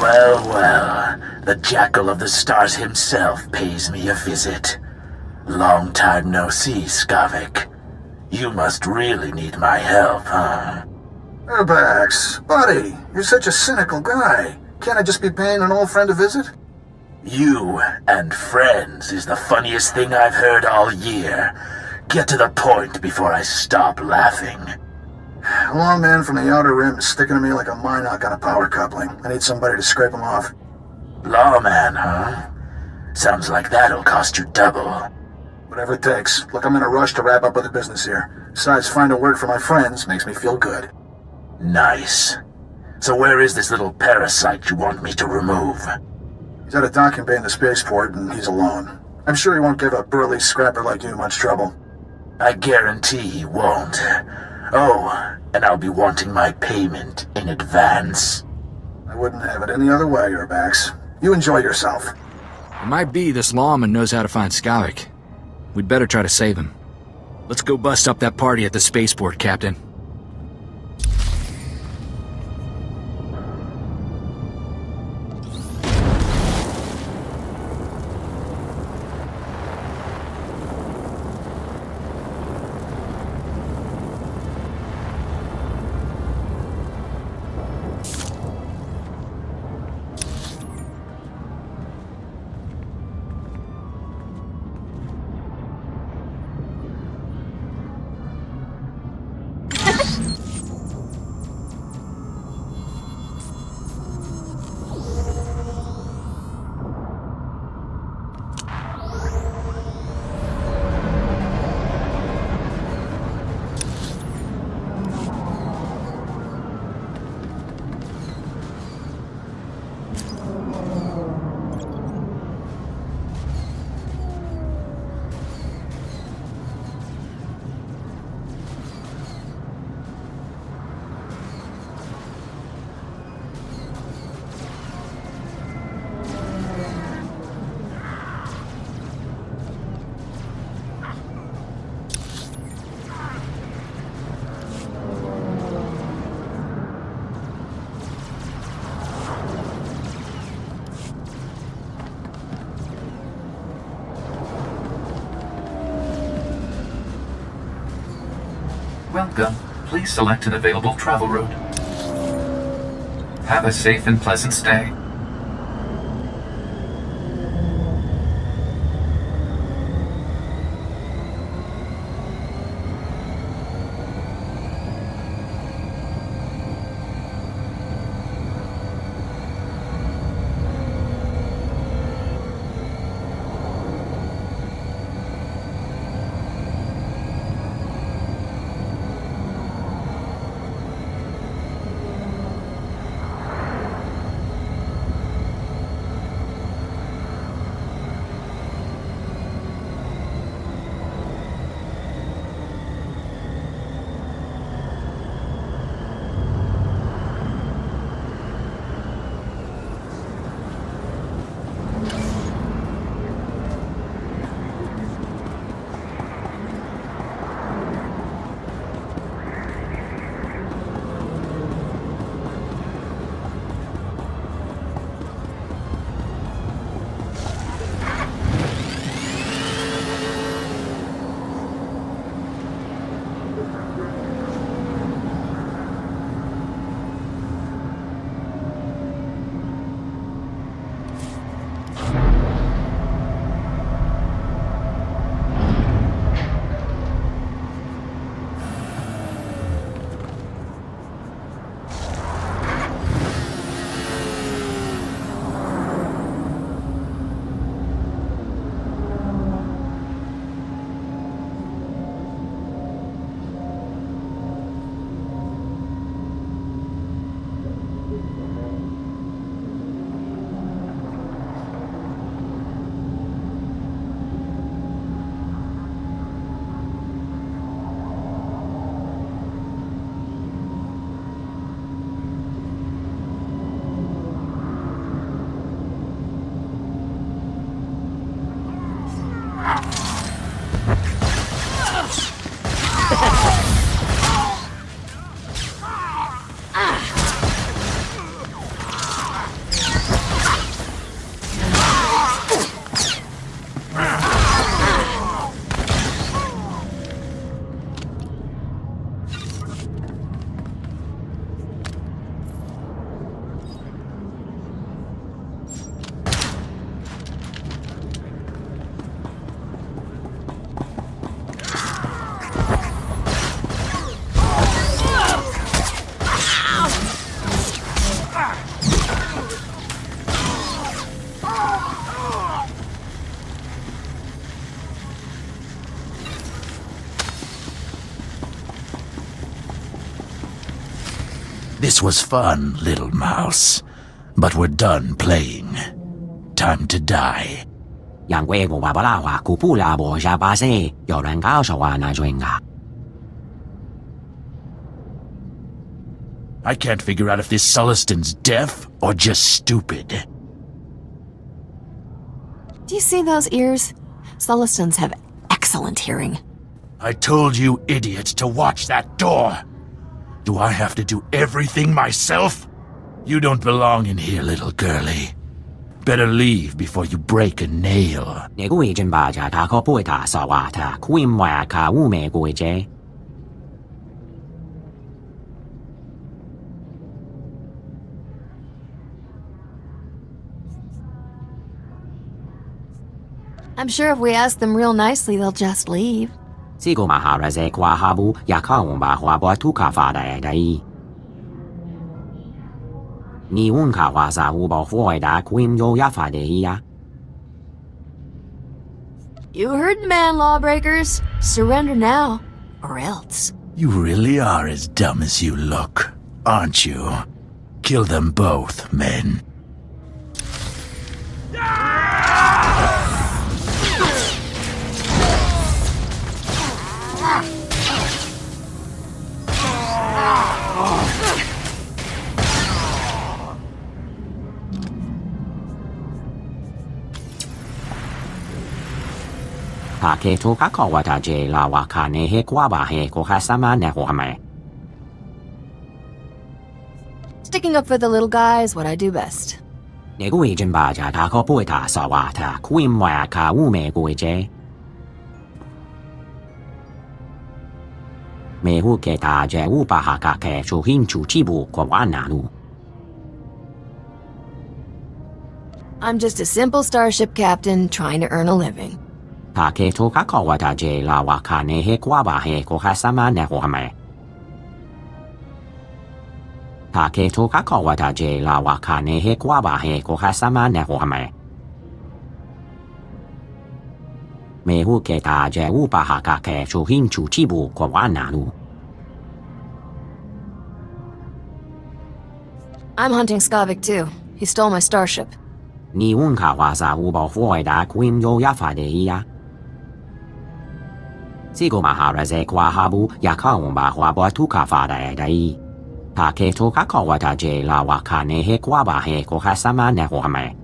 Well, well, the Jackal of the Stars himself pays me a visit. Long time no see, Skavik. You must really need my help, huh? Urbax, buddy, you're such a cynical guy. Can't I just be paying an old friend a visit? You and friends is the funniest thing I've heard all year. Get to the point before I stop laughing. A long man from the Outer Rim is sticking to me like a minoc on a power coupling. I need somebody to scrape him off. Lawman, huh? Sounds like that'll cost you double. Whatever it takes. Look, I'm in a rush to wrap up with the business here. Besides, finding work for my friends makes me feel good. Nice. So where is this little parasite you want me to remove? He's at a docking bay in the spaceport, and he's alone. I'm sure he won't give a burly scrapper like you much trouble. I guarantee he won't. Oh, and I'll be wanting my payment in advance. I wouldn't have it any other way, Urbax. You enjoy yourself. It might be this lawman knows how to find Skavik. We'd better try to save him. Let's go bust up that party at the spaceport, Captain. Welcome. Please select an available travel route. Have a safe and pleasant stay. This was fun, little mouse. But we're done playing. Time to die. Yang huevo va volaba, cupula boja base, yorangal shawana joinga. I can't figure out if this Sullistan's deaf or just stupid. Do you see those ears? Sullistans have excellent hearing. I told you idiots to watch that door. Do I have to do everything myself? You don't belong in here, little girlie. Better leave before you break a nail. Neguijin baja ta ko puita sawata, kuimwa ka ume guije. I'm sure if we ask them real nicely, they'll just leave. Sigo maharaze kwa habu, yakaumba huabo tuka fada dai. Ni unka waza ubo huoida kuim yo yafadeia. You heard the man, lawbreakers. Surrender now, or else. You really are as dumb as you look, aren't you? Kill them both, men. Take to kakawata je la wakane he kwaba he kohasama ne hoame. Sticking up for the little guy is what I do best. Neguijin baja ta ko puita sawata, kuimwa ka ume guije. Mehu ke ta je upaha ka ke chuhin chuchibu kwa wanalu. I'm just a simple starship captain trying to earn a living. Take to kakawata je la wakane he kwaba he kohasama ne hoame. Take to kakawata je la wakane he kwaba he kohasama ne hoame. Mehu ke ta je upaha ka ke chuhin chuchibu kwa wanalu. I'm hunting Skavik too. He stole my starship. Ni unka waza ubo huoida kuim yo yafadeia. Sigo maharaze kwa habu yakaumba huabo tuka fada dai. Take to kakawata je la wakane he kwaba he kohasama ne hoame.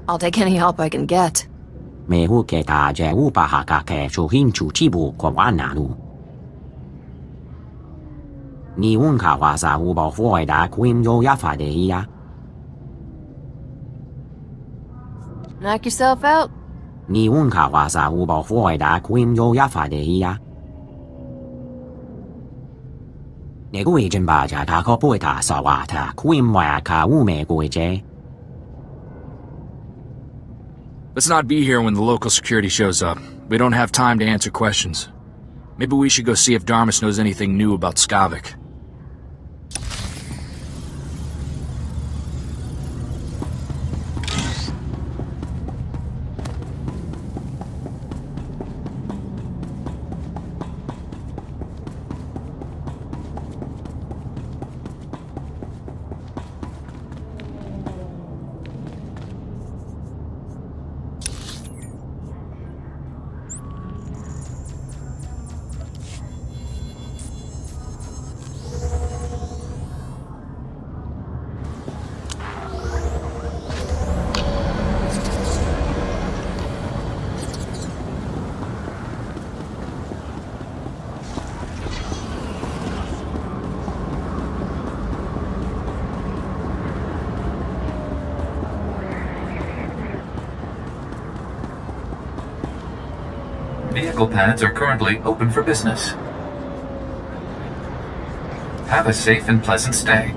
I'll take any help I can get. Mehu ke ta je upaha ka ke chuhin chuchibu kwa wanalu. Ni unka waza ubo huoida kuim yo yafadeia. Knock yourself out? Ni unka waza ubo huoida kuim yo yafadeia. Neguijin baja ta ko puita sawata, kuimwa ka ume guije. Let's not be here when the local security shows up. We don't have time to answer questions. Maybe we should go see if Darmus knows anything new about Skavik. Vehicle pads are currently open for business. Have a safe and pleasant stay.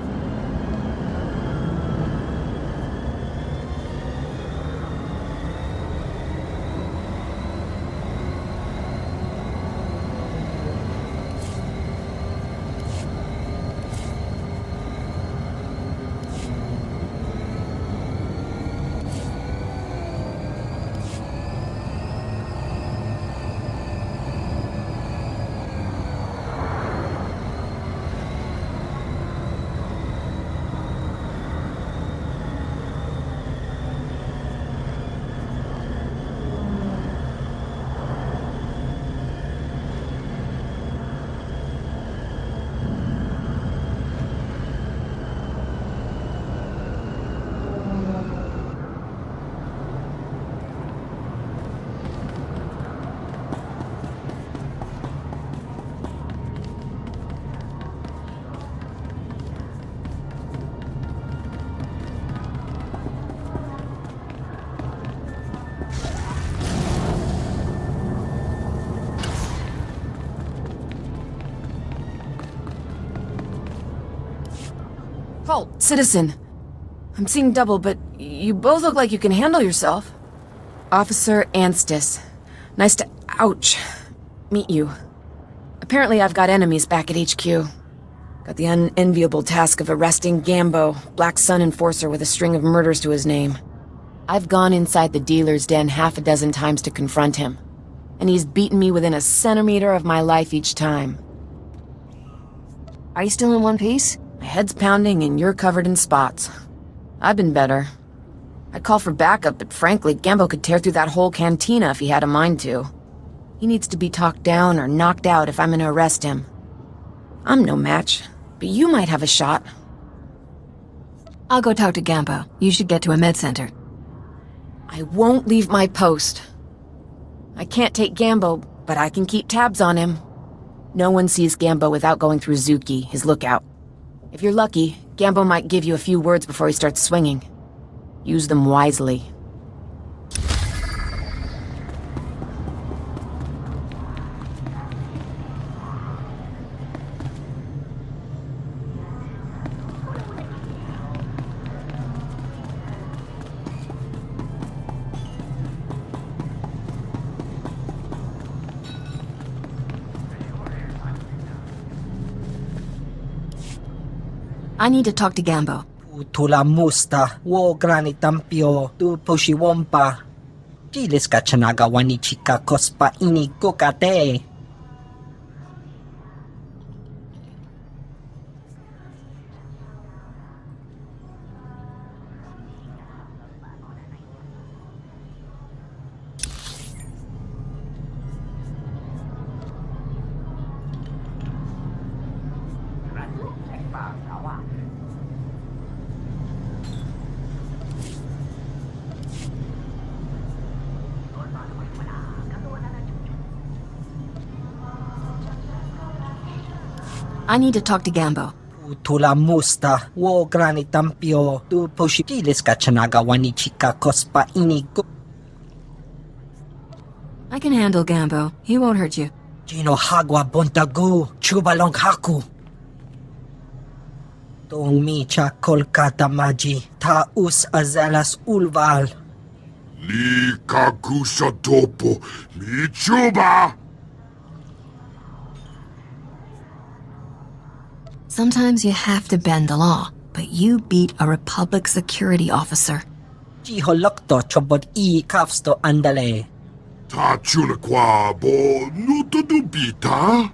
Halt, citizen. I'm seeing double, but you both look like you can handle yourself. Officer Anstis. Nice to... ouch. Meet you. Apparently I've got enemies back at HQ. Got the unenviable task of arresting Gambo, Black Sun enforcer with a string of murders to his name. I've gone inside the dealer's den half a dozen times to confront him, and he's beaten me within a centimeter of my life each time. Are you still in one piece? My head's pounding and you're covered in spots. I've been better. I'd call for backup, but frankly, Gambo could tear through that whole cantina if he had a mind to. He needs to be talked down or knocked out if I'm gonna arrest him. I'm no match, but you might have a shot. I'll go talk to Gambo. You should get to a med center. I won't leave my post. I can't take Gambo, but I can keep tabs on him. No one sees Gambo without going through Zuki, his lookout. If you're lucky, Gambo might give you a few words before he starts swinging. Use them wisely. I need to talk to Gambo. Tula musta, wo granitampio, tu poshiwompa. Gilis ka chanaga wani chika kospa ini kokate. I need to talk to Gambo. Tula musta, wo granitampio, tu poshi. Gilis ka chanaga wani chika kospa ini ko. I can handle Gambo. He won't hurt you. Gino hagwa bontagu, chubalong haku. Tong micha Kolkata maji, taus azalas ulval. Li kakusha topo, michuba! Sometimes you have to bend the law, but you beat a Republic security officer. Jiholokto chobot I kafsto andale. Ta chulakwa bo nuto dubita?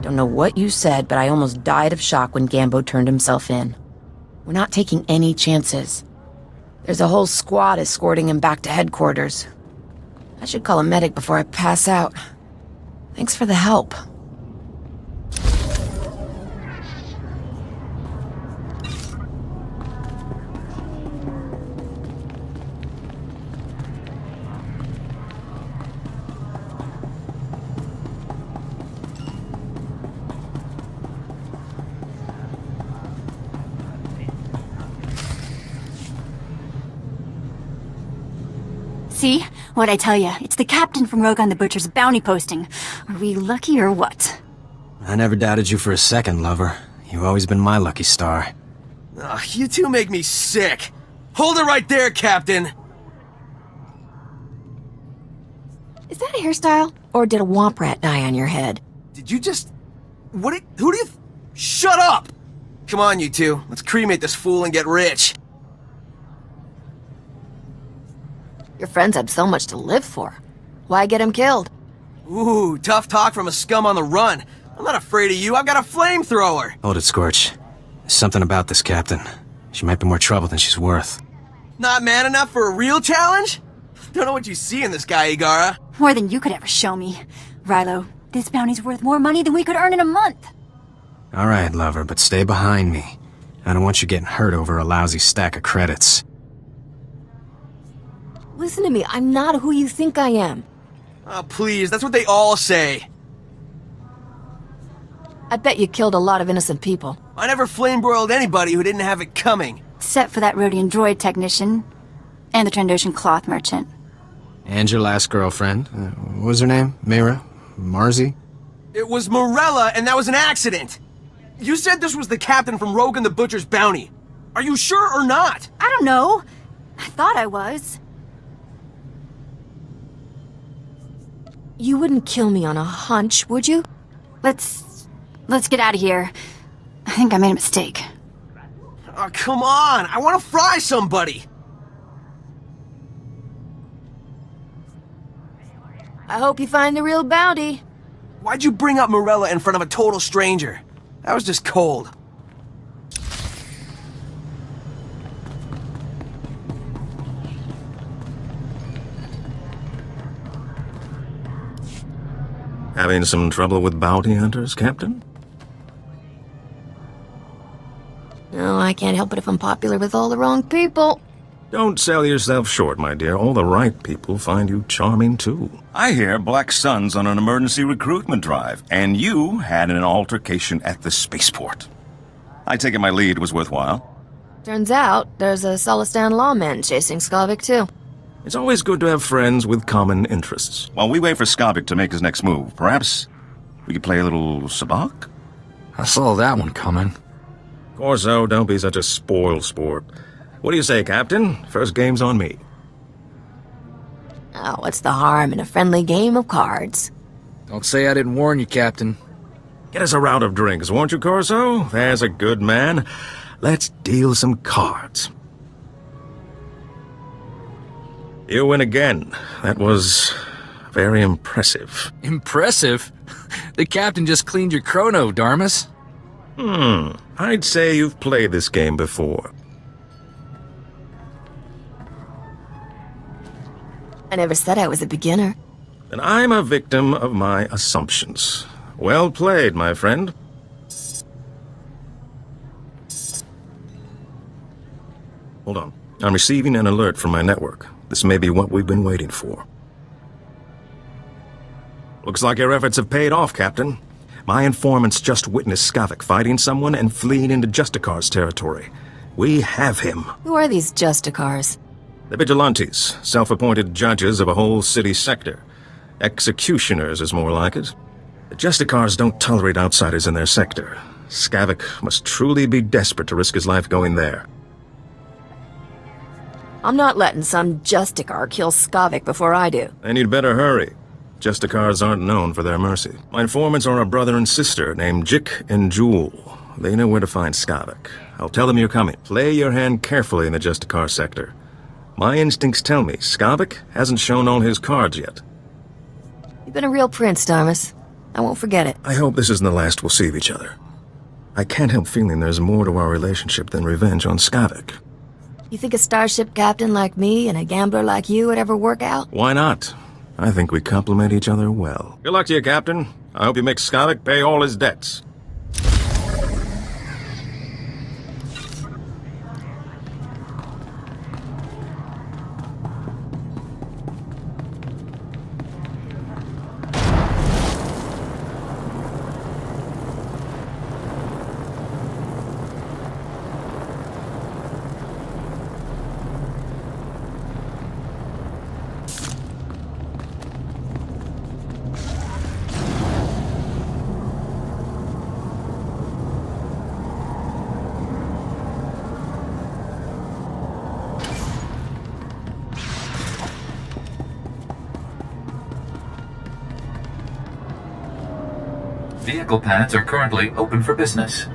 Don't know what you said, but I almost died of shock when Gambo turned himself in. We're not taking any chances. There's a whole squad escorting him back to headquarters. I should call a medic before I pass out. Thanks for the help. See? What'd I tell ya? It's the captain from Rogan the Butcher's bounty posting. Are we lucky or what? I never doubted you for a second, lover. You've always been my lucky star. Ugh, you two make me sick. Hold it right there, Captain! Is that a hairstyle? Or did a womp rat die on your head? Did you just... Who do you... Shut up! Come on, you two. Let's cremate this fool and get rich. Your friends have so much to live for. Why get him killed? Ooh, tough talk from a scum on the run. I'm not afraid of you. I've got a flamethrower. Hold it, Scorch. There's something about this captain. She might be more trouble than she's worth. Not man enough for a real challenge? Don't know what you see in this guy, Igara. More than you could ever show me. Rilo, this bounty's worth more money than we could earn in a month. All right, lover, but stay behind me. I don't want you getting hurt over a lousy stack of credits. Listen to me, I'm not who you think I am. Oh, please, that's what they all say. I bet you killed a lot of innocent people. I never flame-broiled anybody who didn't have it coming. Except for that Rhodian droid technician. And the Trandoshan cloth merchant. And your last girlfriend. What was her name? Mira? Marzi? It was Morella, and that was an accident. You said this was the captain from Rogan the Butcher's bounty. Are you sure or not? I don't know. I thought I was. You wouldn't kill me on a hunch, would you? Let's get out of here. I think I made a mistake. Oh, come on! I want to fry somebody! I hope you find the real bounty. Why'd you bring up Morella in front of a total stranger? That was just cold. Having some trouble with bounty hunters, Captain? No, I can't help it if I'm popular with all the wrong people. Don't sell yourself short, my dear. All the right people find you charming, too. I hear Black Sun's on an emergency recruitment drive, and you had an altercation at the spaceport. I take it my lead was worthwhile. Turns out, there's a Solistan lawman chasing Skavik, too. It's always good to have friends with common interests. While we wait for Skavik to make his next move, perhaps we could play a little sabacc? I saw that one coming. Corso, don't be such a spoiled sport. What do you say, Captain? First game's on me. Oh, what's the harm in a friendly game of cards? Don't say I didn't warn you, Captain. Get us a round of drinks, won't you, Corso? There's a good man. Let's deal some cards. You win again. That was very impressive. Impressive? The captain just cleaned your chrono, Darmus. I'd say you've played this game before. I never said I was a beginner. Then I'm a victim of my assumptions. Well played, my friend. Hold on. I'm receiving an alert from my network. This may be what we've been waiting for. Looks like your efforts have paid off, Captain. My informants just witnessed Skavik fighting someone and fleeing into Justicar's territory. We have him. Who are these Justicars? The vigilantes, self-appointed judges of a whole city sector. Executioners is more like it. The Justicars don't tolerate outsiders in their sector. Skavik must truly be desperate to risk his life going there. I'm not letting some Justicar kill Skavik before I do. And you'd better hurry. Justicars aren't known for their mercy. My informants are a brother and sister named Jik and Jewel. They know where to find Skavik. I'll tell them you're coming. Play your hand carefully in the Justicar sector. My instincts tell me Skavik hasn't shown all his cards yet. You've been a real prince, Darmus. I won't forget it. I hope this isn't the last we'll see of each other. I can't help feeling there's more to our relationship than revenge on Skavik. You think a starship captain like me and a gambler like you would ever work out? Why not? I think we complement each other well. Good luck to you, Captain. I hope you make Skavik pay all his debts. Vehicle pads are currently open for business.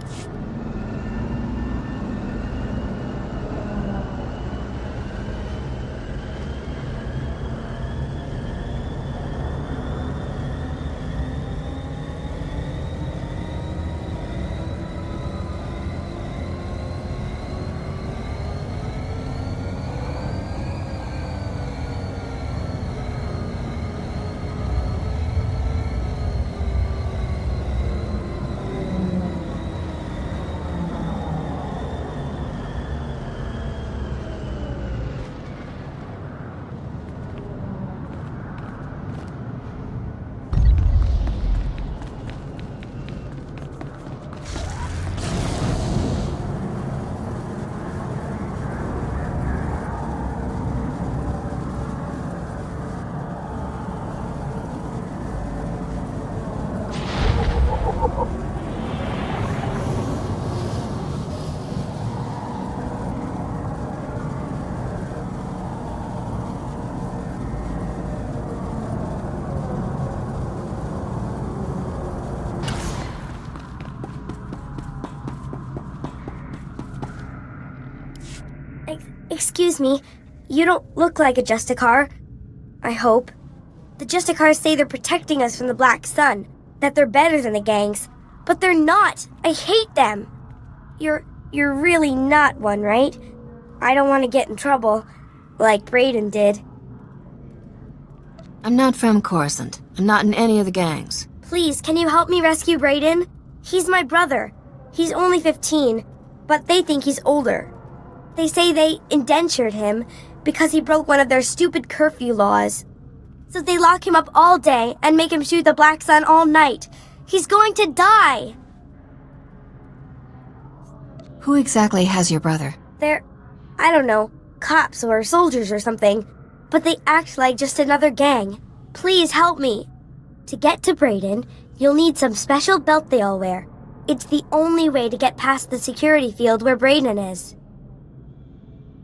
Excuse me, you don't look like a Justicar. I hope. The Justicars say they're protecting us from the Black Sun, that they're better than the gangs. But they're not! I hate them! You're really not one, right? I don't want to get in trouble, like Brayden did. I'm not from Coruscant. I'm not in any of the gangs. Please, can you help me rescue Brayden? He's my brother. He's only 15, but they think he's older. They say they indentured him because he broke one of their stupid curfew laws. So they lock him up all day and make him shoot the Black Sun all night. He's going to die! Who exactly has your brother? They're, I don't know, cops or soldiers or something. But they act like just another gang. Please help me. To get to Brayden, you'll need some special belt they all wear. It's the only way to get past the security field where Brayden is.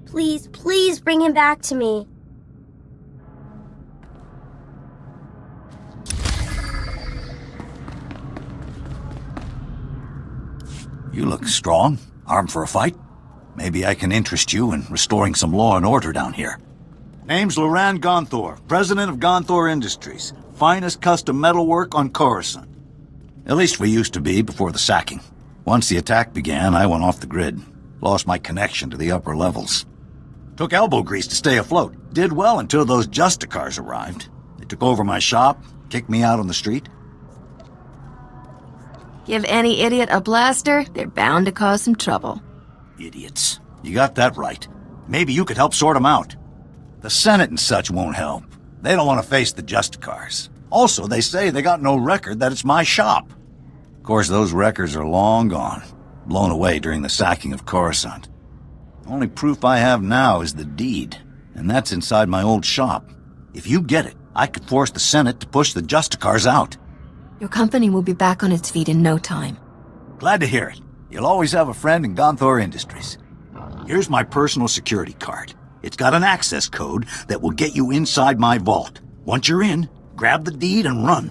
Please, please bring him back to me. You look strong. Armed for a fight? Maybe I can interest you in restoring some law and order down here. Name's Loran Gonthor, president of Gonthor Industries. Finest custom metalwork on Coruscant. At least we used to be before the sacking. Once the attack began, I went off the grid. Lost my connection to the upper levels. Took elbow grease to stay afloat. Did well until those Justicars arrived. They took over my shop, kicked me out on the street. Give any idiot a blaster, they're bound to cause some trouble. Idiots. You got that right. Maybe you could help sort them out. The Senate and such won't help. They don't want to face the Justicars. Also, they say they got no record that it's my shop. Of course, those records are long gone. Blown away during the sacking of Coruscant. The only proof I have now is the deed, and that's inside my old shop. If you get it, I could force the Senate to push the Justicars out. Your company will be back on its feet in no time. Glad to hear it. You'll always have a friend in Gonthor Industries. Here's my personal security card. It's got an access code that will get you inside my vault. Once you're in, grab the deed and run.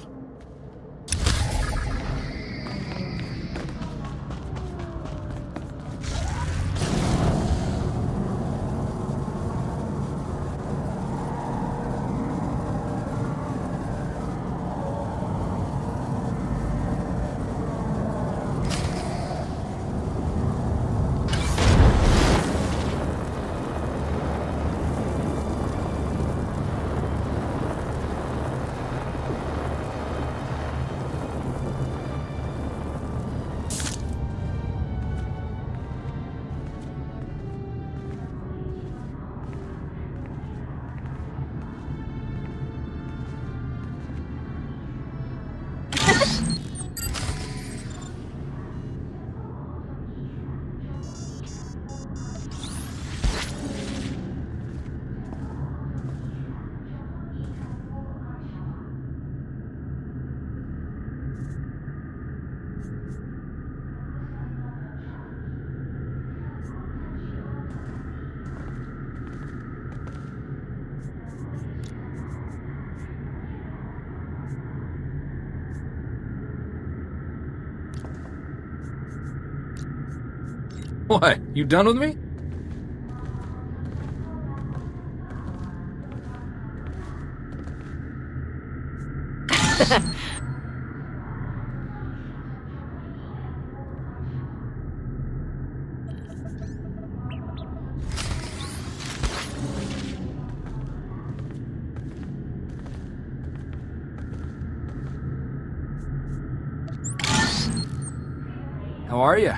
What? You done with me? How are you?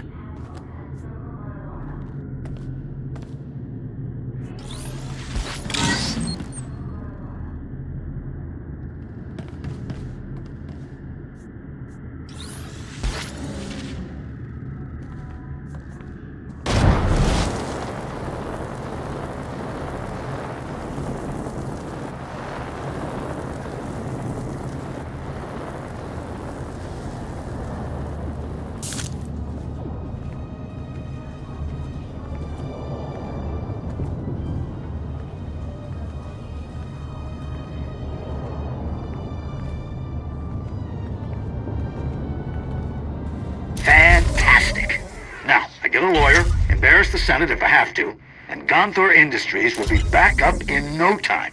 Fantastic. Now, I get a lawyer, embarrass the Senate if I have to, and Gonthor Industries will be back up in no time.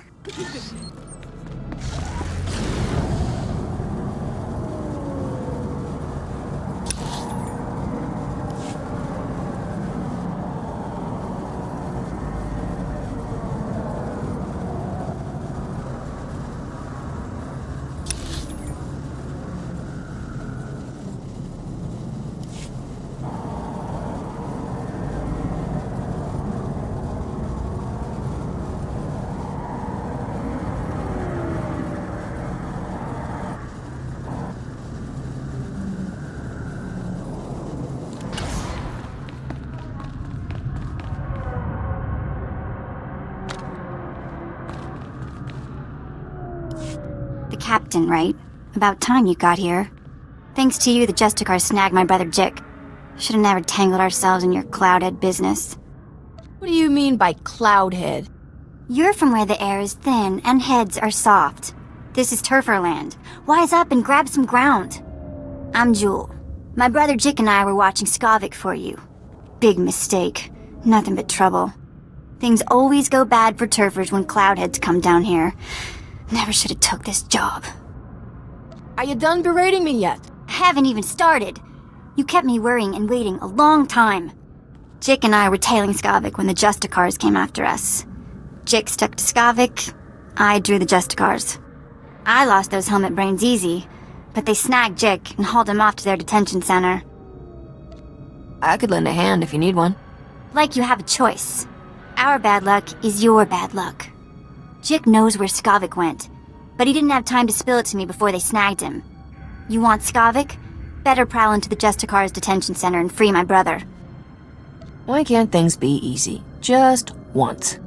The captain, right? About time you got here. Thanks to you, the Justicar snagged my brother Jick. Should have never tangled ourselves in your cloudhead business. What do you mean by cloudhead? You're from where the air is thin and heads are soft. This is Turferland. Wise up and grab some ground. I'm Jewel. My brother Jick and I were watching Skavik for you. Big mistake. Nothing but trouble. Things always go bad for turfers when cloudheads come down here. Never should have took this job. Are you done berating me yet? Haven't even started. You kept me worrying and waiting a long time. Jick and I were tailing Skavik when the Justicars came after us. Jick stuck to Skavik, I drew the Justicars. I lost those helmet brains easy, but they snagged Jick and hauled him off to their detention center. I could lend a hand if you need one. Like you have a choice. Our bad luck is your bad luck. Jick knows where Skavik went, but he didn't have time to spill it to me before they snagged him. You want Skavik? Better prowl into the Justicar's detention center and free my brother. Why can't things be easy? Just once.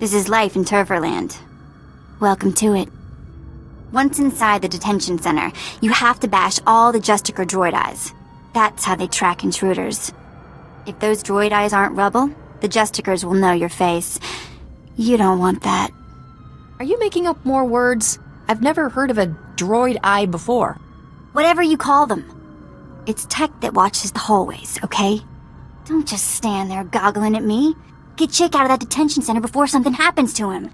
This is life in Turferland. Welcome to it. Once inside the detention center, you have to bash all the Justicar droid eyes. That's how they track intruders. If those droid eyes aren't rubble, the Justicars will know your face. You don't want that. Are you making up more words? I've never heard of a droid eye before. Whatever you call them. It's tech that watches the hallways, okay? Don't just stand there goggling at me. Get Jick out of that detention center before something happens to him.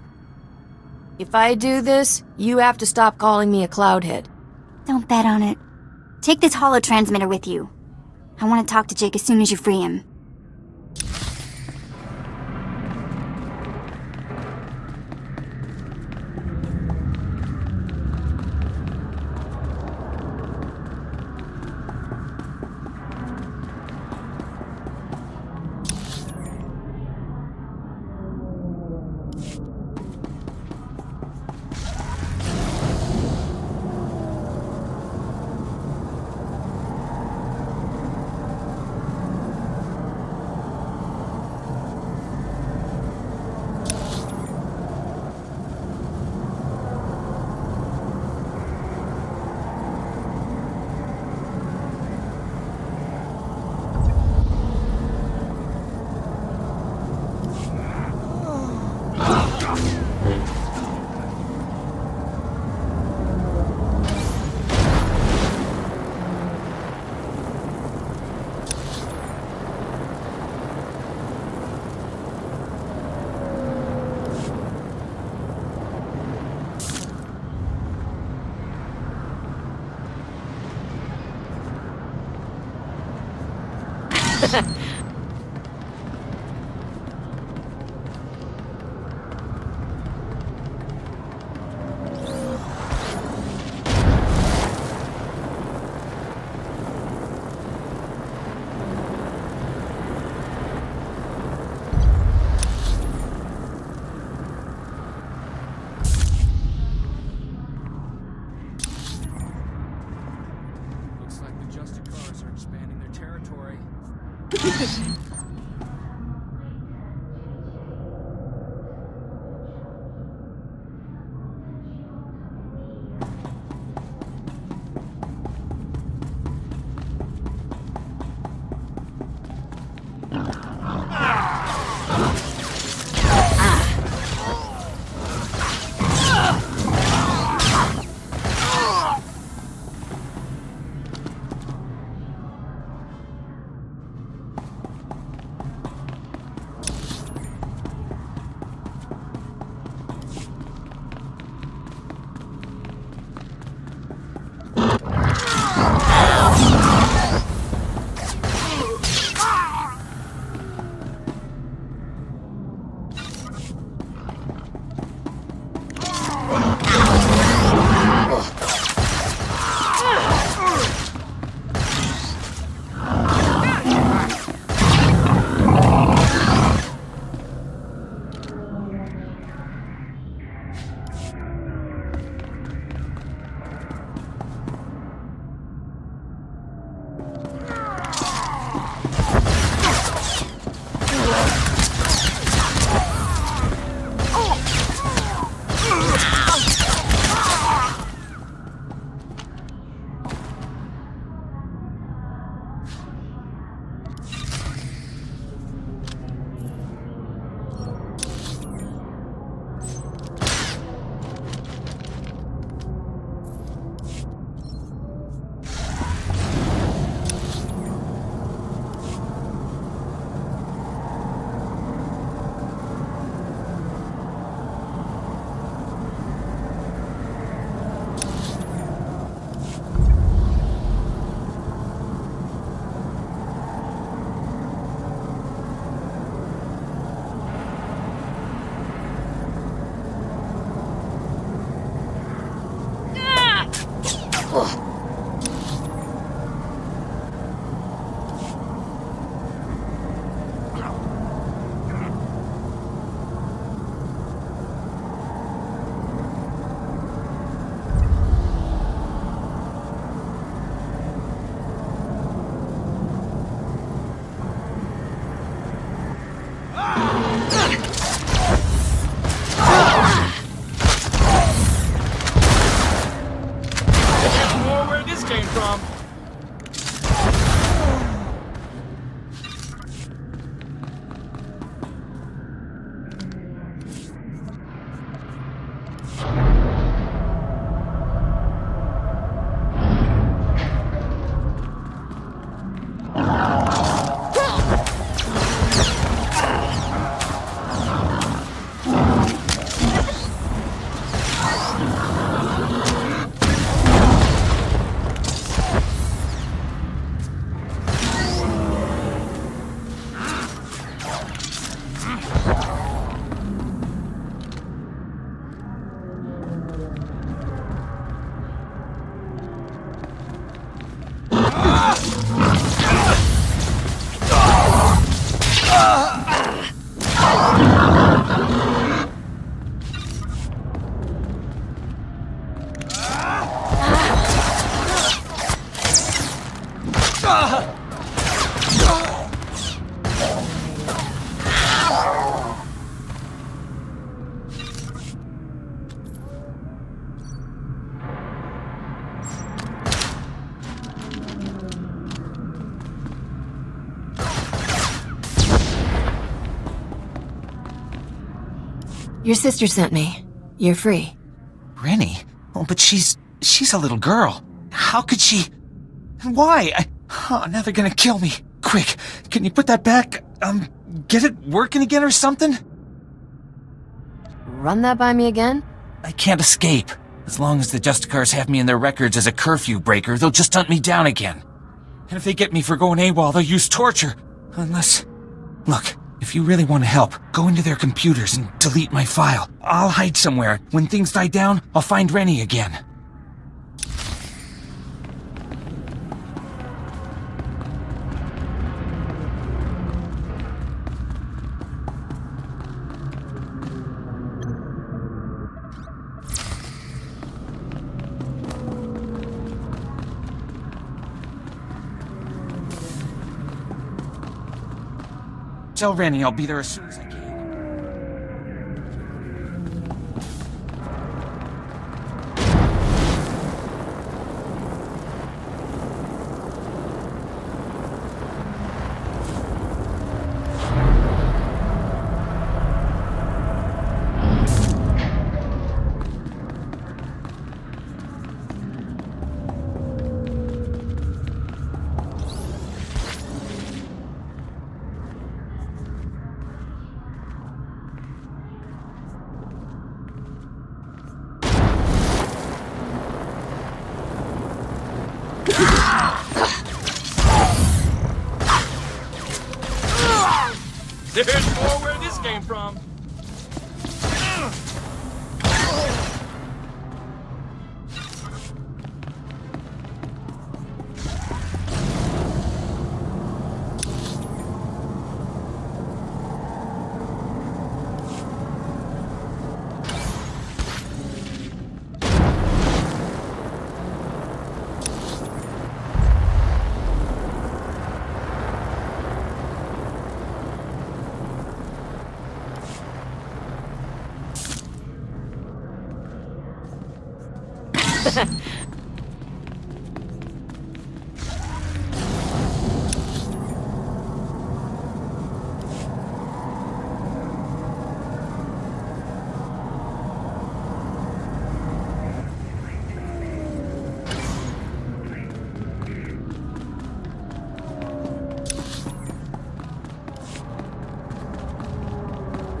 If I do this, you have to stop calling me a cloudhead. Don't bet on it. Take this holotransmitter with you. I want to talk to Jick as soon as you free him. Where this came from? Your sister sent me. You're free. Rennie? Oh, but she's a little girl. How could she... Why? Oh, now they're gonna kill me. Quick, can you put that back? Get it working again or something? Run that by me again? I can't escape. As long as the Justicars have me in their records as a curfew breaker, they'll just hunt me down again. And if they get me for going AWOL, they'll use torture. Unless... Look, if you really want to help, go into their computers and delete my file. I'll hide somewhere. When things die down, I'll find Rennie again. Tell Rennie I'll be there as soon as I can. There's more where this came from.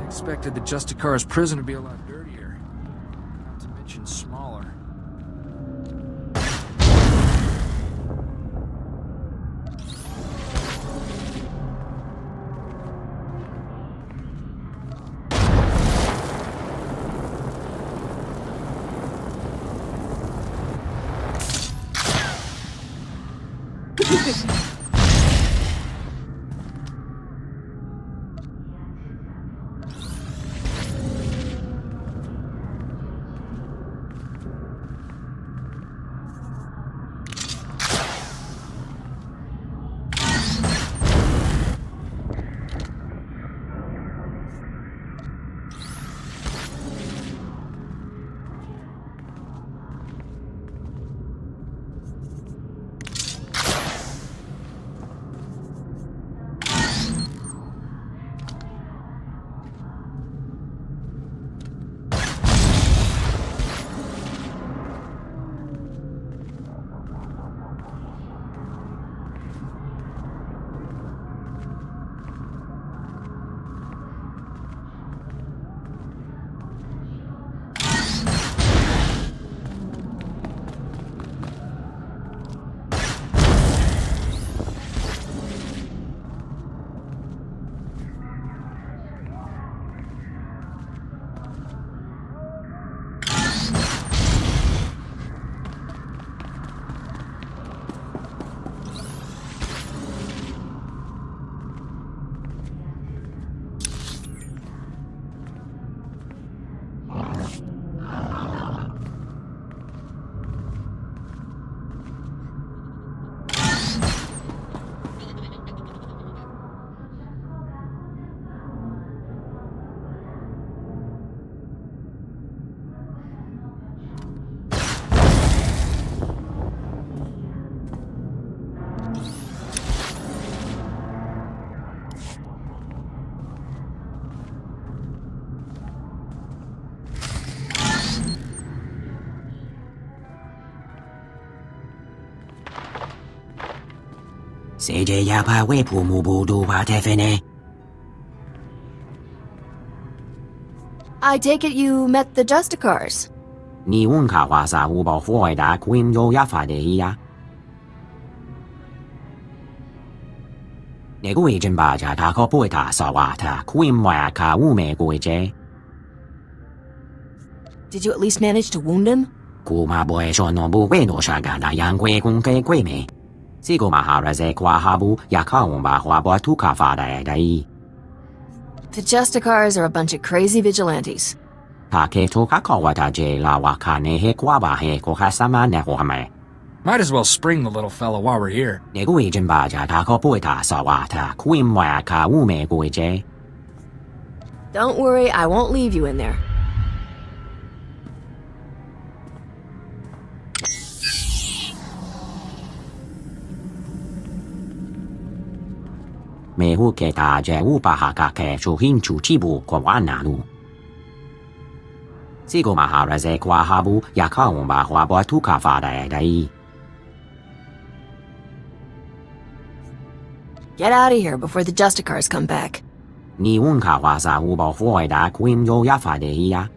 Expected the Justicar's prison to be a lot dirtier. Not to mention smaller. Sejeyapa wepu mubudu watefene. I take it you met the Justicars. Ni unka wasa ubo fuida quim yo yafadeia. Neguijen baja tako puita sawata quim waka ume guije. Did you at least manage to wound him? Kuma boy sono bueno shagada yangwe kunke quime. Sigo maharaze kwa habu yakaumba huabo tukafada dai. The Justicars are a bunch of crazy vigilantes. Paketo kakawataje la wakane he kwaba he kohasama nehoame. Might as well spring the little fella while we're here. Neguijen baja tako puita sawata quim waka ume guije. Don't worry, I won't leave you in there. Mehu ke taje upahaka ke chuhinchu chibu kwa wanalu. Sigo maharaze kwa habu yakaumba huabo tukafada dai. Get out of here before the Justicars come back. Ni unka wasa ubo fuida quim yo yafadeia.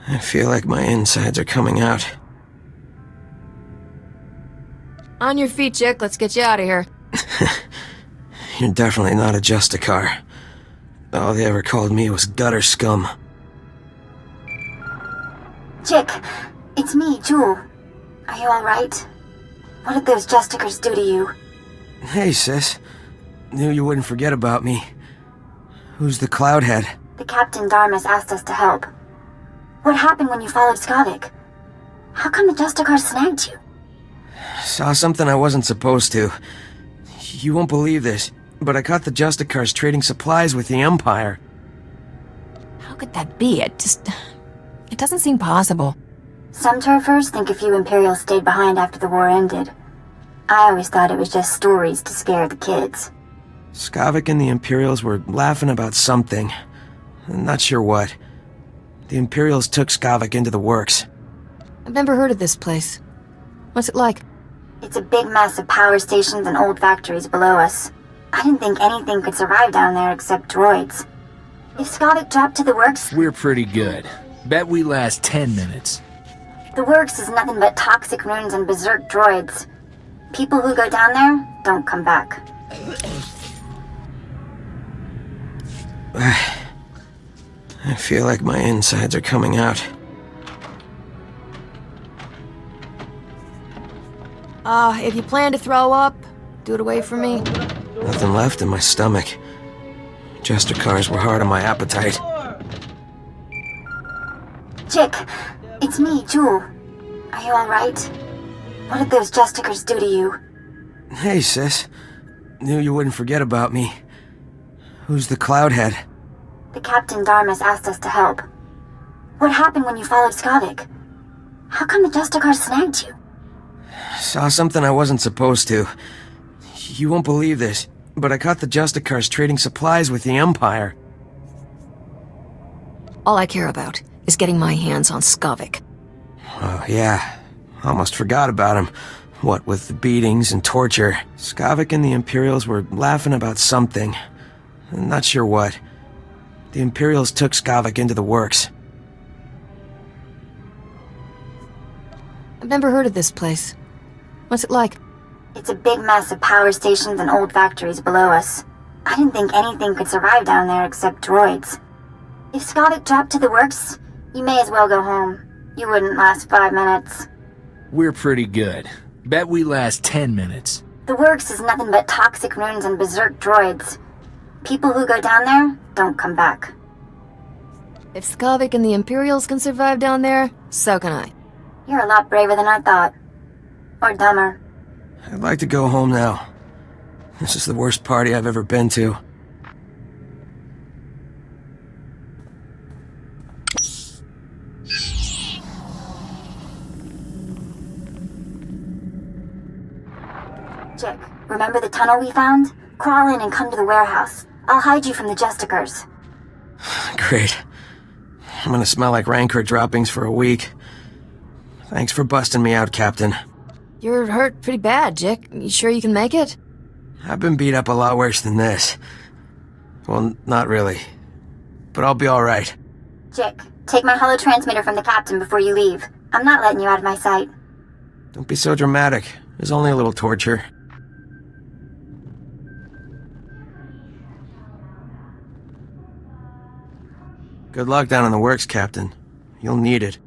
I feel like my insides are coming out. On your feet, chick. Let's get you out of here. You're definitely not a Justicar. All they ever called me was gutter scum. Chick, it's me, Jewel. Are you alright? What did those Justicars do to you? Hey, sis. Knew you wouldn't forget about me. Who's the Cloudhead? The Captain Darmus asked us to help. What happened when you followed Skavik? How come the Justicars snagged you? Saw something I wasn't supposed to. You won't believe this, but I caught the Justicars trading supplies with the Empire. How could that be? It doesn't seem possible. Some turfers think a few Imperials stayed behind after the war ended. I always thought it was just stories to scare the kids. Skavik and the Imperials were laughing about something. I'm not sure what. The Imperials took Skavik into the works. I've never heard of this place. What's it like? It's a big mess of power stations and old factories below us. I didn't think anything could survive down there except droids. If Skavik dropped to the works... We're pretty good. Bet we last 10 minutes. The works is nothing but toxic ruins and berserk droids. People who go down there don't come back. I feel like my insides are coming out. If you plan to throw up, do it away from me. Nothing left in my stomach. Jester cars were hard on my appetite. Chick, it's me, Jewel. Are you alright? What did those Jesticers do to you? Hey, sis. Knew you wouldn't forget about me. Who's the Cloudhead? The Captain Darmus asked us to help. What happened when you followed Skavik? How come the Justicars snagged you? Saw something I wasn't supposed to. You won't believe this, but I caught the Justicars trading supplies with the Empire. All I care about is getting my hands on Skavik. Oh, yeah. Almost forgot about him. What with the beatings and torture. Skavik and the Imperials were laughing about something. Not sure what. The Imperials took Skavik into the works. I've never heard of this place. What's it like? It's a big mess of power stations and old factories below us. I didn't think anything could survive down there except droids. If Skavik dropped to the works, you may as well go home. You wouldn't last 5 minutes. We're pretty good. Bet we last 10 minutes. The works is nothing but toxic ruins and berserk droids. People who go down there don't come back. If Skavik and the Imperials can survive down there, so can I. You're a lot braver than I thought. Or dumber. I'd like to go home now. This is the worst party I've ever been to. Chick, remember the tunnel we found? Crawl in and come to the warehouse. I'll hide you from the Justicars. Great. I'm gonna smell like Rancor droppings for a week. Thanks for busting me out, Captain. You're hurt pretty bad, Jick. You sure you can make it? I've been beat up a lot worse than this. Well, not really. But I'll be alright. Chick, take my holo transmitter from the captain before you leave. I'm not letting you out of my sight. Don't be so dramatic. There's only a little torture. Good luck down in the works, Captain. You'll need it.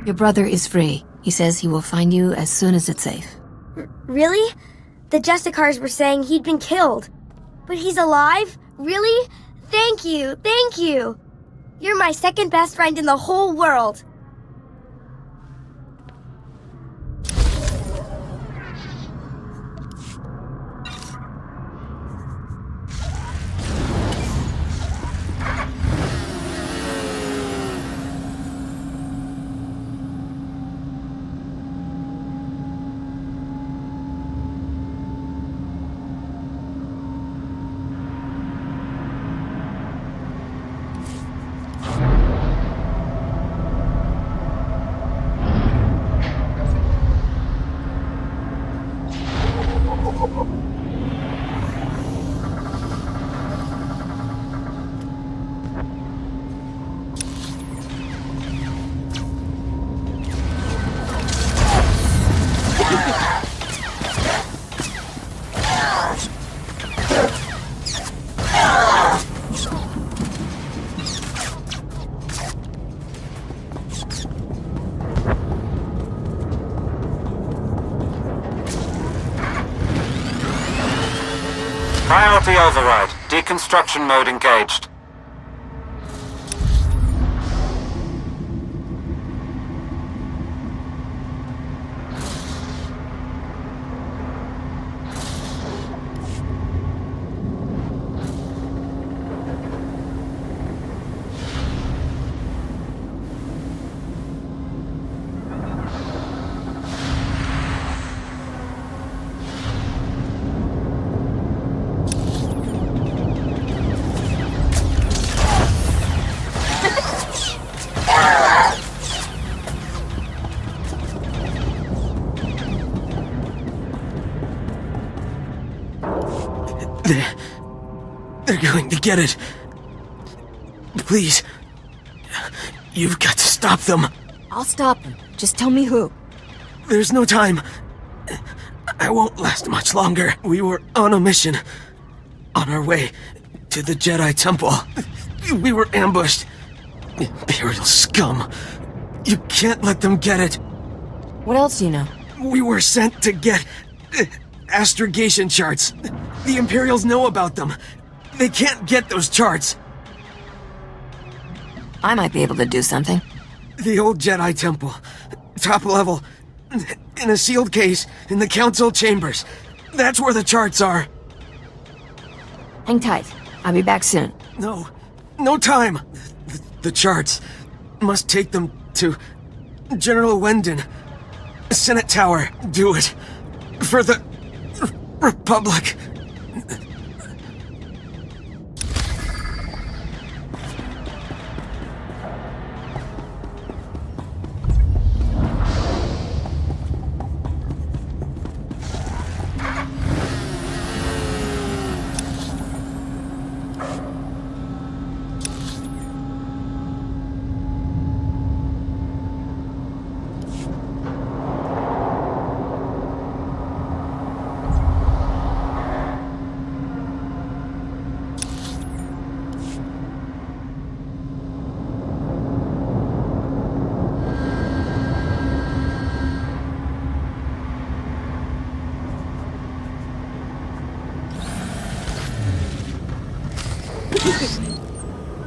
Your brother is free. He says he will find you as soon as it's safe. Really? The Justicars were saying he'd been killed. But he's alive? Really? Thank you, thank you. You're my second best friend in the whole world. Priority override. Deconstruction mode engaged. They're going to get it. Please. You've got to stop them. I'll stop them. Just tell me who. There's no time. I won't last much longer. We were on a mission. On our way to the Jedi Temple. We were ambushed. Imperial scum. You can't let them get it. What else do you know? We were sent to get astrogation charts. The Imperials know about them. They can't get those charts. I might be able to do something. The old Jedi Temple. Top level. In a sealed case in the Council chambers. That's where the charts are. Hang tight. I'll be back soon. No time. The charts. Must take them to General Wendon. Senate Tower. Do it. For the Republic.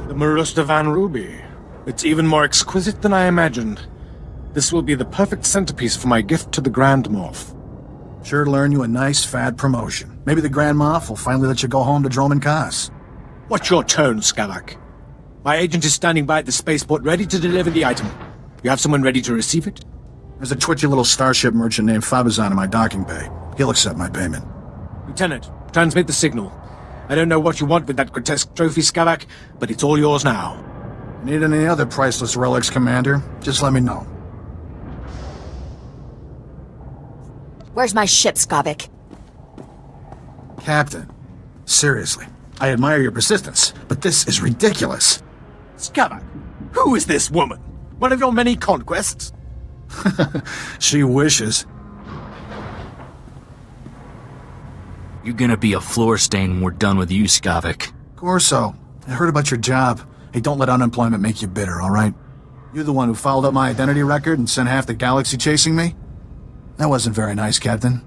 The Marusta Van Ruby. It's even more exquisite than I imagined. This will be the perfect centerpiece for my gift to the Grand Moff. Sure to learn you a nice, fat promotion. Maybe the Grand Moff will finally let you go home to Droman Kaas. What's your tone, Skavak? My agent is standing by at the spaceport ready to deliver the item. You have someone ready to receive it? There's a twitchy little starship merchant named Fabizan in my docking bay. He'll accept my payment. Lieutenant, transmit the signal. I don't know what you want with that grotesque trophy, Skavak, but it's all yours now. Need any other priceless relics, Commander? Just let me know. Where's my ship, Skavak? Captain, seriously, I admire your persistence, but this is ridiculous. Skavak, who is this woman? One of your many conquests? She wishes. You're gonna be a floor stain when we're done with you, Skavak. Corso, I heard about your job. Hey, don't let unemployment make you bitter, all right? You the one who fouled up my identity record and sent half the galaxy chasing me? That wasn't very nice, Captain.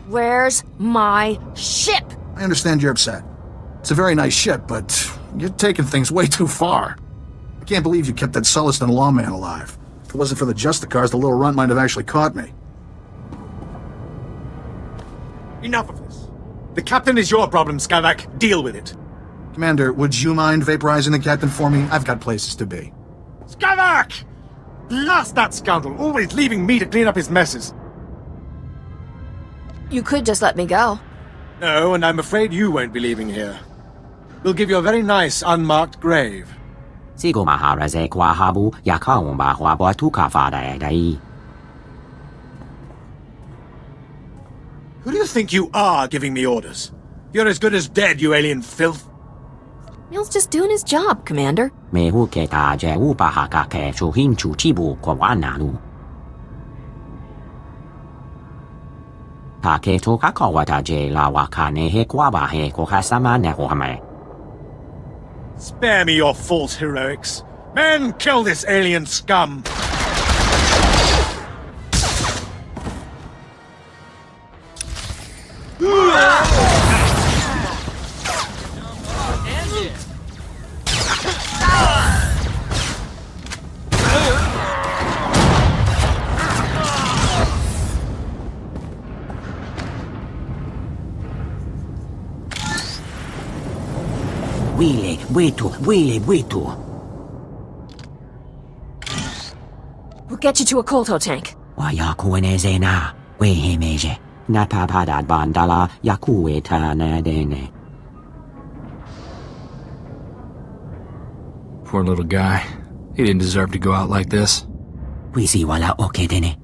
Where's my ship? I understand you're upset. It's a very nice ship, but you're taking things way too far. I can't believe you kept that Sullustan lawman alive. If it wasn't for the Justicars, the little runt might have actually caught me. Enough of this. The captain is your problem, Skavak. Deal with it. Commander, would you mind vaporizing the captain for me? I've got places to be. Skavak! Blast that scoundrel, always leaving me to clean up his messes. You could just let me go. No, and I'm afraid you won't be leaving here. We'll give you a very nice, unmarked grave. Sigo maharaze kwa habu yakaomba hwabo tukafada dai. Who do you think you are giving me orders? You're as good as dead, you alien filth. Neil's just doing his job, Commander. Mehu keta je upahaka ke chuhin chuchibu kwa wanalu. Paketo kakawata je la wakane he kwaba he kohasama nehohame. Spare me your false heroics. Men, kill this alien scum! Wile, witu. We'll get you to a Kolto tank. Wayakueneze na, wehemeje. Natapadad bandala yakueta na dene. Poor little guy. He didn't deserve to go out like this. Wisi wala okedene.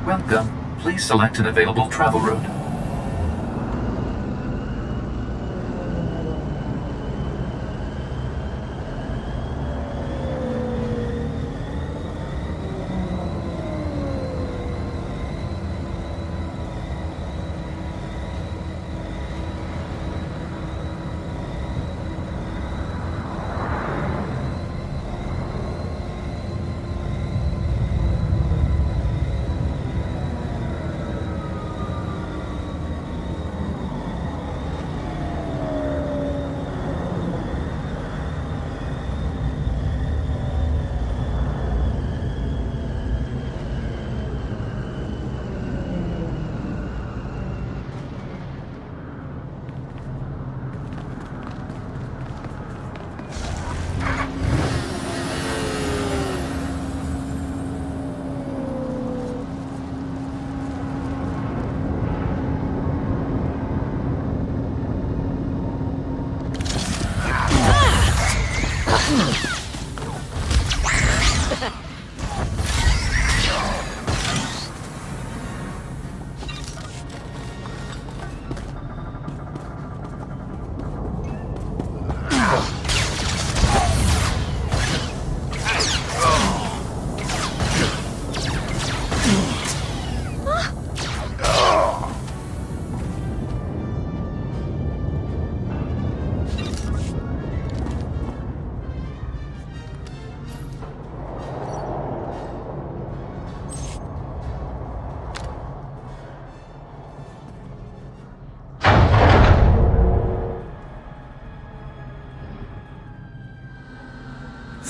Welcome. Please select an available travel route.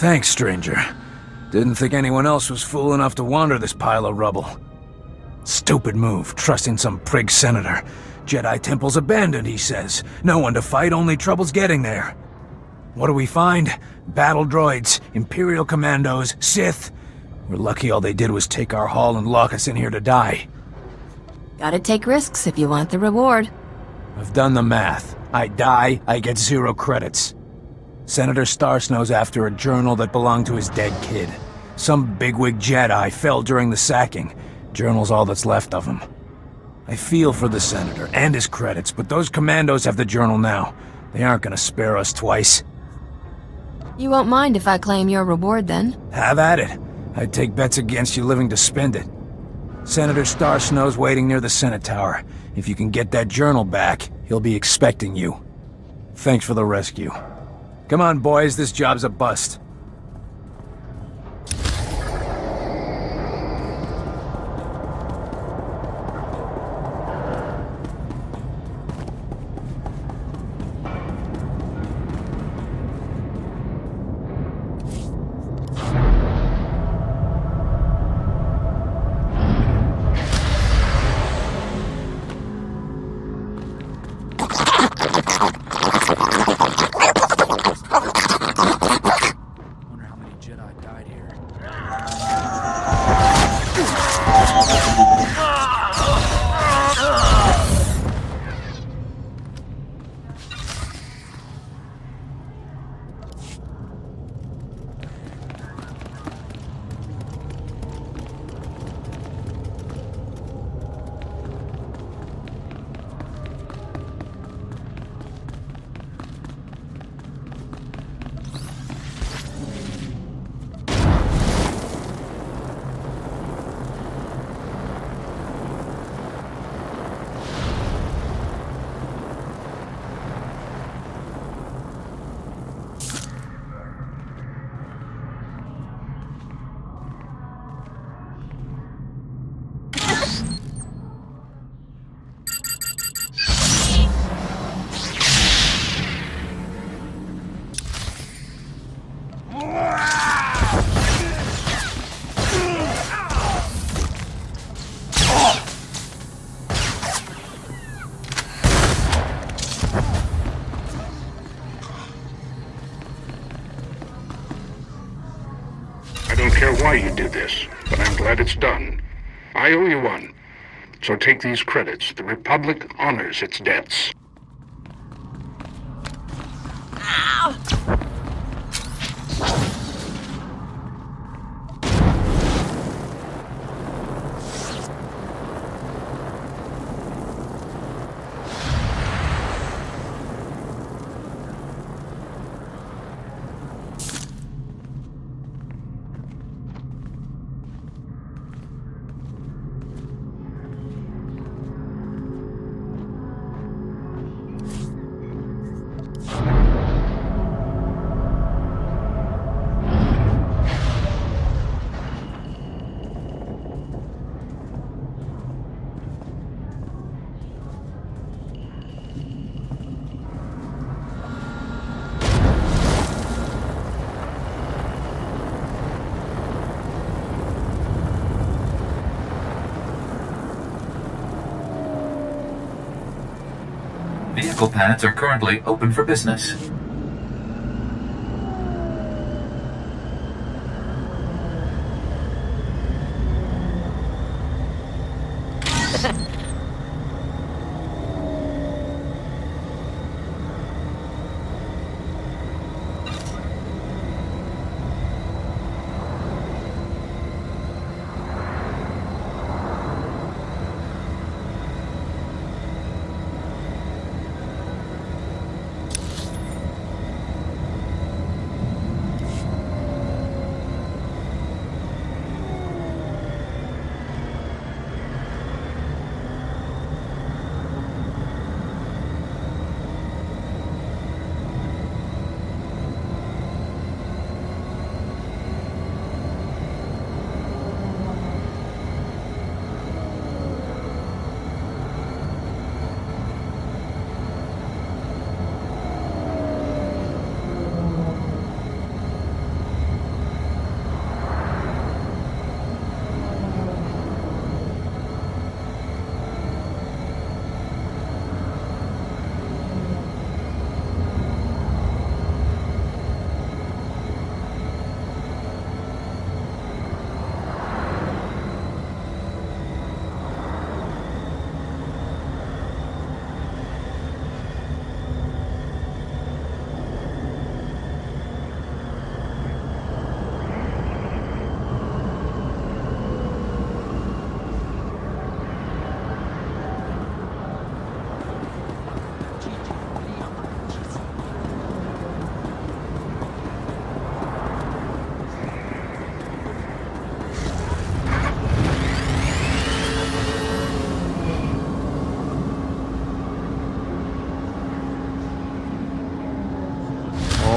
Thanks, stranger. Didn't think anyone else was fool enough to wander this pile of rubble. Stupid move, trusting some prig senator. Jedi Temple's abandoned, he says. No one to fight, only trouble's getting there. What do we find? Battle droids, Imperial commandos, Sith. We're lucky all they did was take our haul and lock us in here to die. Gotta take risks if you want the reward. I've done the math. I die, I get 0 credits. Senator Starsnow's after a journal that belonged to his dead kid. Some bigwig Jedi fell during the sacking. Journal's all that's left of him. I feel for the Senator and his credits, but those commandos have the journal now. They aren't gonna spare us twice. You won't mind if I claim your reward, then? Have at it. I'd take bets against you living to spend it. Senator Starsnow's waiting near the Senate Tower. If you can get that journal back, he'll be expecting you. Thanks for the rescue. Come on, boys, this job's a bust. I don't care why you did this, but I'm glad it's done. I owe you one. So take these credits. The Republic honors its debts. Vehicle pads are currently open for business.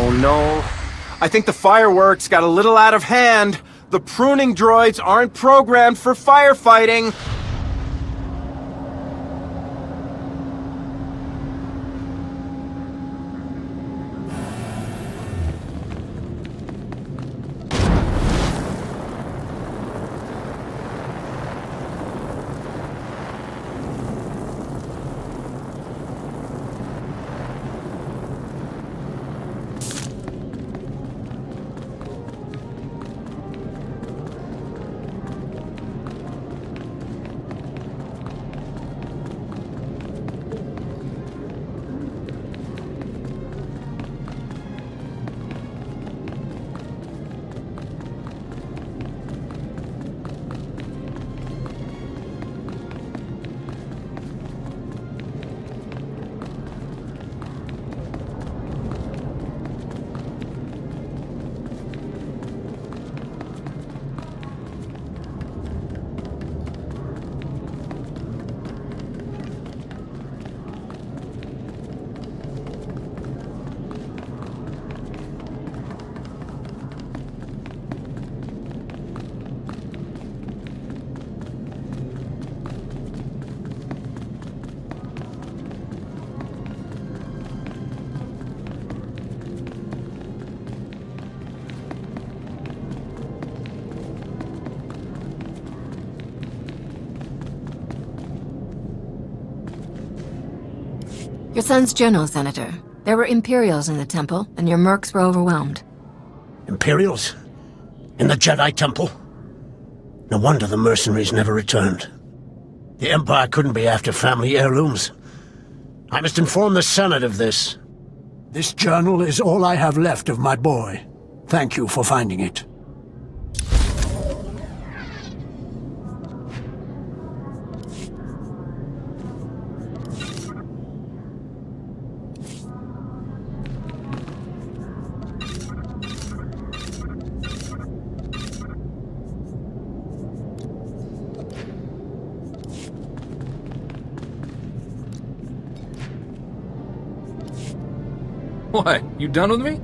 Oh no. I think the fireworks got a little out of hand. The pruning droids aren't programmed for firefighting. Your son's general, Senator. There were Imperials in the temple, and your mercs were overwhelmed. Imperials? In the Jedi Temple? No wonder the mercenaries never returned. The Empire couldn't be after family heirlooms. I must inform the Senate of this. This journal is all I have left of my boy. Thank you for finding it. What? You done with me?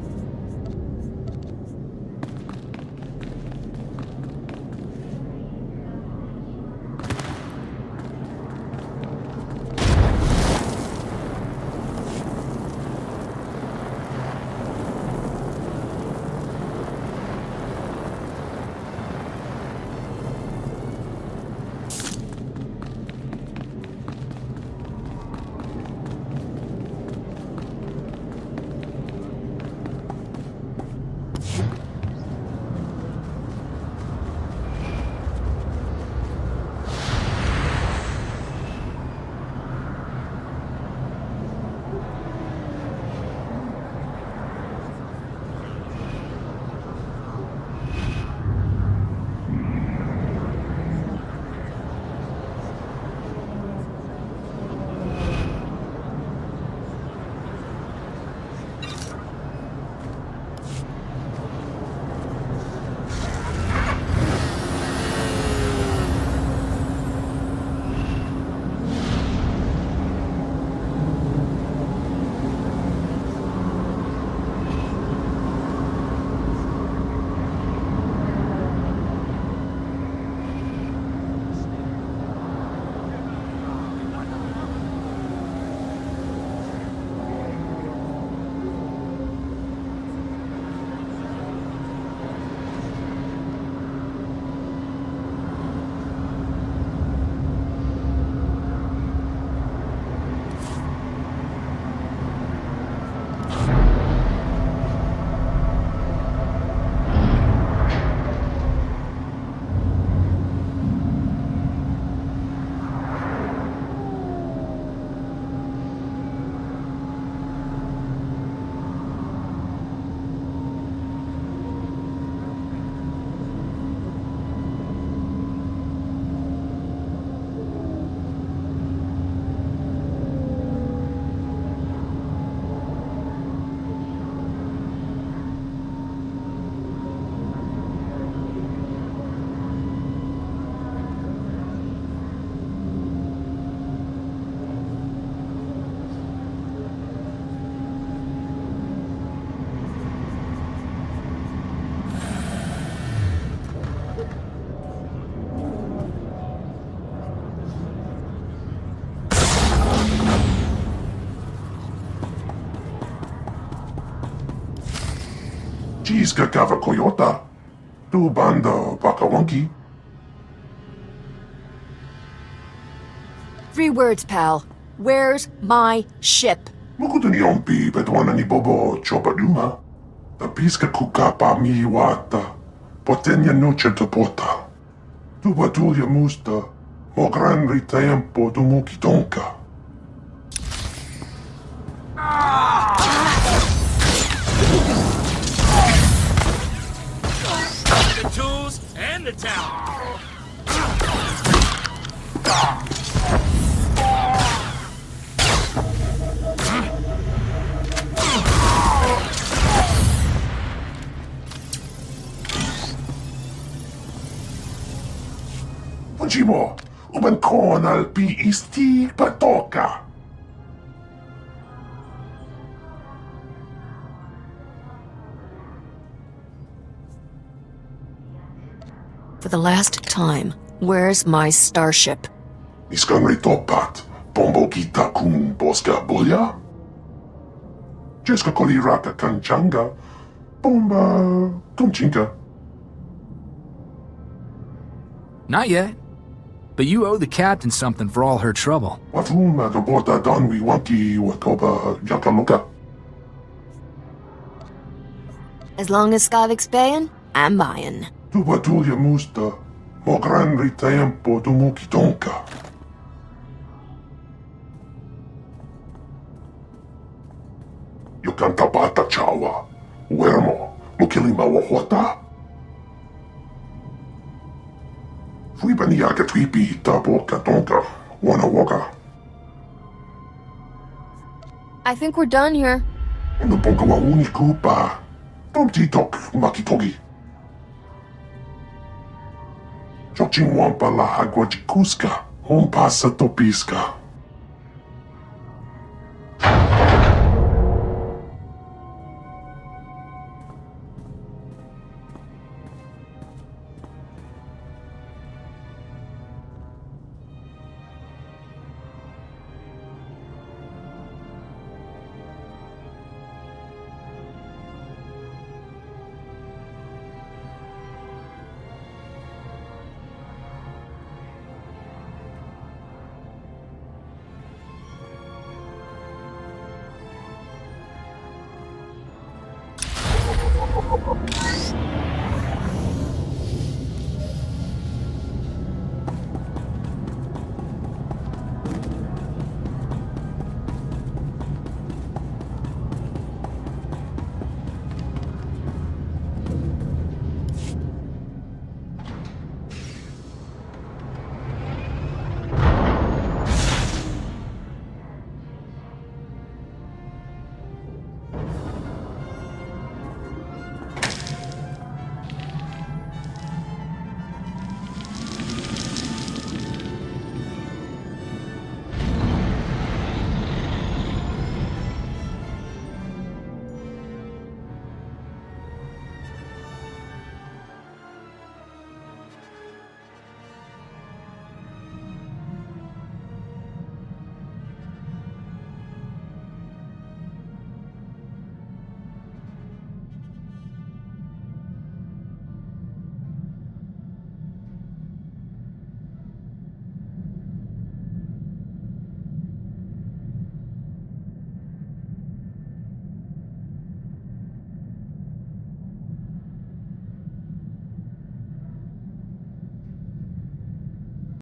Jiska kava koyota. Tu banda bakawanki. 3 words, pal. Where's my ship? Mukutani ompi bedwana ni bobo chopaduma. The piska kukapa mi wata. Potenya noche te porta. Tu batulia musta. Mo gran ritempo tu muki tonka. The tools and the talent. Punchimo, uban kon al pi isti patoka. For the last time, where's my starship? Iskan ritopat, pombo kita kung boska boya. Jeska koliraka kanchanga, bomba kumchinka. Not yet. But you owe the captain something for all her trouble. Wafuma do bota donwi wanki wakoba yakaloka. As long as Skavik's paying, I'm buying. Tu batulia musta, mo gran ritempo tu muki tonka. Yukanta bata chawa, wermo, mukilima wahota. Fui baniaka twipi taboka tonka, wana waka. I think we're done here. Ono ponka wa unikupa, tomti tok makitogi. Chochin wampa la agua jikuska, pasa topiska.